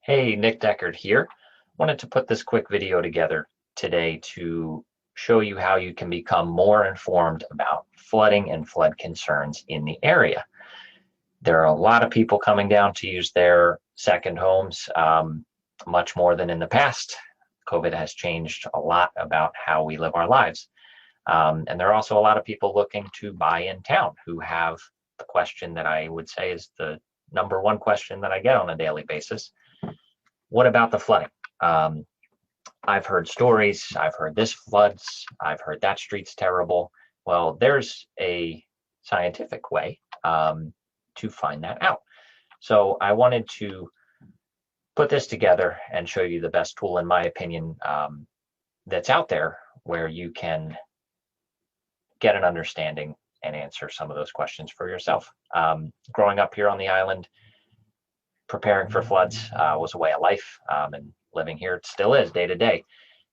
Hey, Nick Deckard here. Wanted to put this quick video together today to show you how you can become more informed about flooding and flood concerns in the area. There are a lot of people coming down to use their second homes, much more than in the past. COVID has changed a lot about how we live our lives. And there are also a lot of people looking to buy in town who have the question that I would say is the number one question that I get on a daily basis. What about the flooding? Um, I've heard stories. I've heard this floods. I've heard that street's terrible. Well, there's a scientific way to find that out. So I wanted to put this together and show you the best tool, in my opinion, that's out there where you can get an understanding and answer some of those questions for yourself. Growing up here on the island, preparing for floods was a way of life, and living here it still is day to day.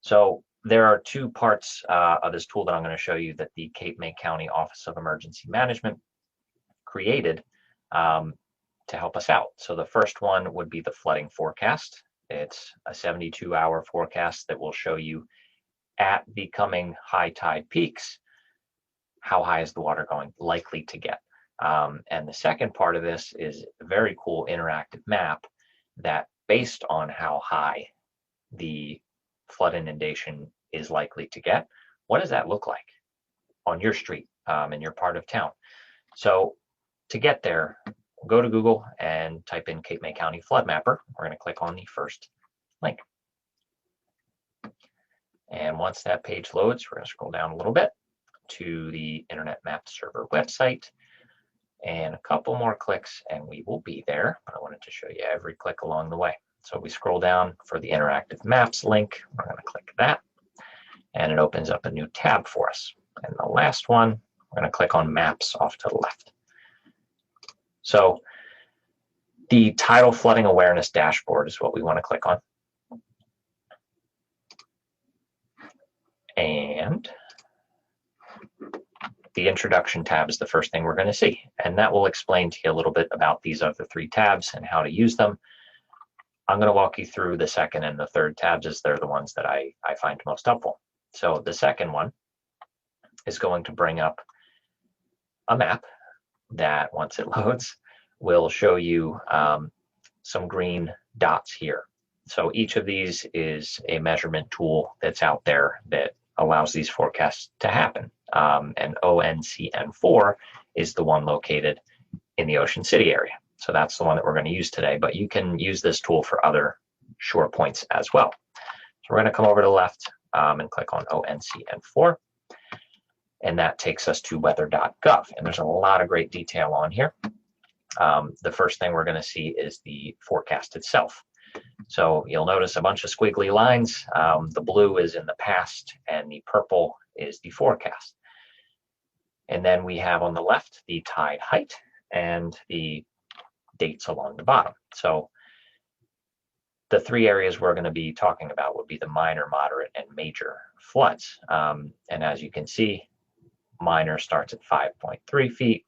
So there are two parts of this tool that I'm going to show you that the Cape May County Office of Emergency Management created to help us out. So the first one would be the flooding forecast. It's a 72-hour forecast that will show you at becoming high tide peaks, how high is the water likely to get. And the second part of this is a very cool interactive map that, based on how high the flood inundation is likely to get, what does that look like on your street, in your part of town? So to get there, go to Google and type in Cape May County Flood Mapper. We're going to click on the first link. And once that page loads, we're going to scroll down a little bit to the Internet Map Server website. And a couple more clicks and we will be there, but I wanted to show you every click along the way. So we scroll down for the interactive maps link. We're going to click that and it opens up a new tab for us. And the last one, we're going to click on maps off to the left. So the tidal flooding awareness dashboard is what we want to click on. And the introduction tab is the first thing we're going to see, and that will explain to you a little bit about these other three tabs and how to use them. I'm going to walk you through the second and the third tabs, as they're the ones that I find most helpful. So the second one is going to bring up a map that, once it loads, will show you some green dots here. So each of these is a measurement tool that's out there that allows these forecasts to happen. And OCNJ is the one located in the Ocean City area. So that's the one that we're going to use today, but you can use this tool for other shore points as well. So we're going to come over to the left and click on OCNJ, and that takes us to weather.gov. And there's a lot of great detail on here. The first thing we're going to see is the forecast itself. So you'll notice a bunch of squiggly lines. The blue is in the past and the purple is the forecast. And then we have on the left the tide height and the dates along the bottom. So the three areas we're going to be talking about would be the minor, moderate, and major floods. And as you can see, minor starts at 5.3 feet,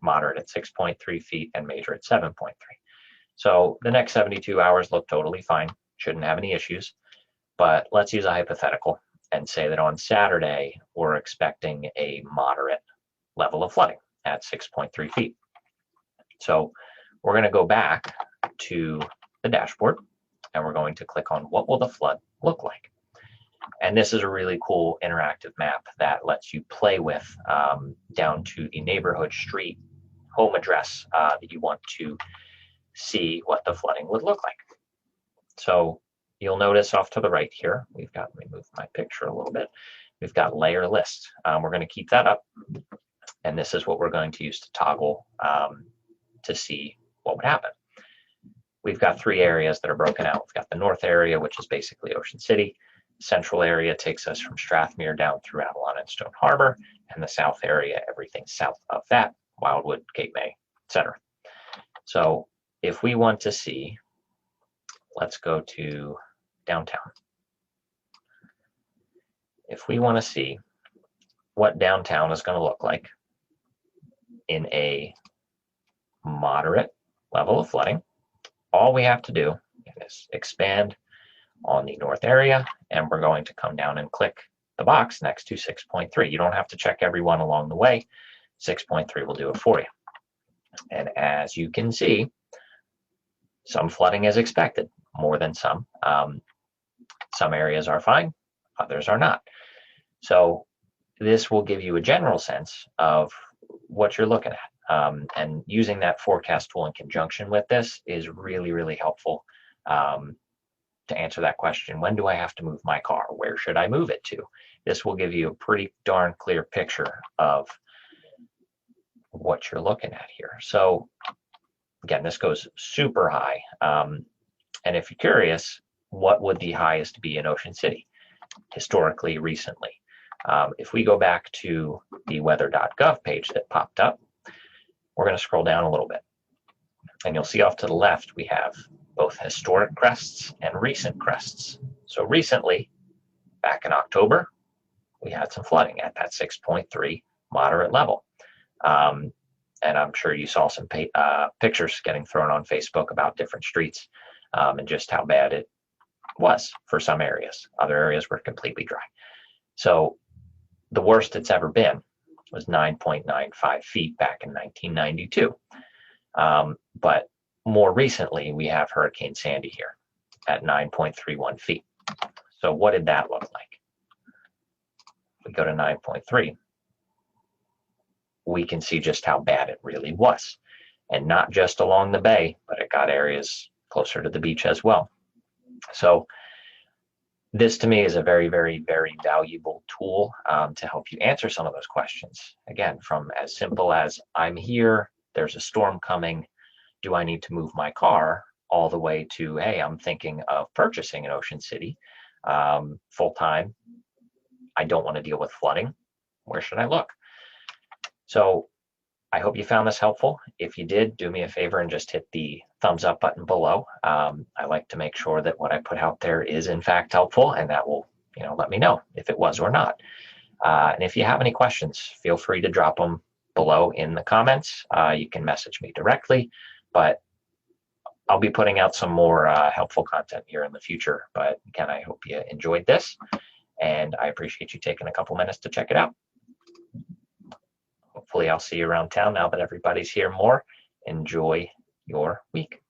moderate at 6.3 feet, and major at 7.3. So the next 72 hours look totally fine, shouldn't have any issues. But let's use a hypothetical and say that on Saturday, we're expecting a moderate level of flooding at 6.3 feet. So we're going to go back to the dashboard and we're going to click on what will the flood look like. And this is a really cool interactive map that lets you play with down to the neighborhood, street, home address that you want to see what the flooding would look like. So you'll notice off to the right here, we've got, let me move my picture a little bit, we've got layer list. We're going to keep that up, and this is what we're going to use to toggle to see what would happen. We've got three areas that are broken out. We've got the north area, which is basically Ocean City. The central area takes us from Strathmere down through Avalon and Stone Harbor, and the south area, everything south of that, Wildwood, Cape May, etc. So if we want to see, let's go to downtown. If we want to see what downtown is going to look like in a moderate level of flooding, all we have to do going to expand on the north area, and we're going to come down and click the box next to 6.3. You don't have to check every one along the way. 6.3 will do it for you. And as you can see, some flooding is expected, more than some. Some areas are fine, others are not. So this will give you a general sense of what you're looking at. And using that forecast tool in conjunction with this is really, really helpful to answer that question. When do I have to move my car? Where should I move it to? This will give you a pretty darn clear picture of what you're looking at here. So again, this goes super high. And if you're curious, what would the highest be in Ocean City historically, recently? If we go back to the weather.gov page that popped up, we're going to scroll down a little bit. And you'll see off to the left, we have both historic crests and recent crests. So recently, back in October, we had some flooding at that 6.3 moderate level. And I'm sure you saw some pictures getting thrown on Facebook about different streets and just how bad it was for some areas. Other areas were completely dry. So the worst it's ever been was 9.95 feet back in 1992. But more recently, we have Hurricane Sandy here at 9.31 feet. So what did that look like? If we go to 9.3, we can see just how bad it really was. And not just along the bay, but it got areas closer to the beach as well. So this to me is a very, very, very valuable tool to help you answer some of those questions. Again, from as simple as I'm here, there's a storm coming, do I need to move my car, all the way to, hey, I'm thinking of purchasing in Ocean City full time. I don't want to deal with flooding. Where should I look? So I hope you found this helpful. If you did, do me a favor and just hit the thumbs up button below. I like to make sure that what I put out there is in fact helpful, and that will, let me know if it was or not. And if you have any questions, feel free to drop them below in the comments. You can message me directly, but I'll be putting out some more helpful content here in the future. But again, I hope you enjoyed this, and I appreciate you taking a couple minutes to check it out. Hopefully I'll see you around town now that everybody's here more. Enjoy your week.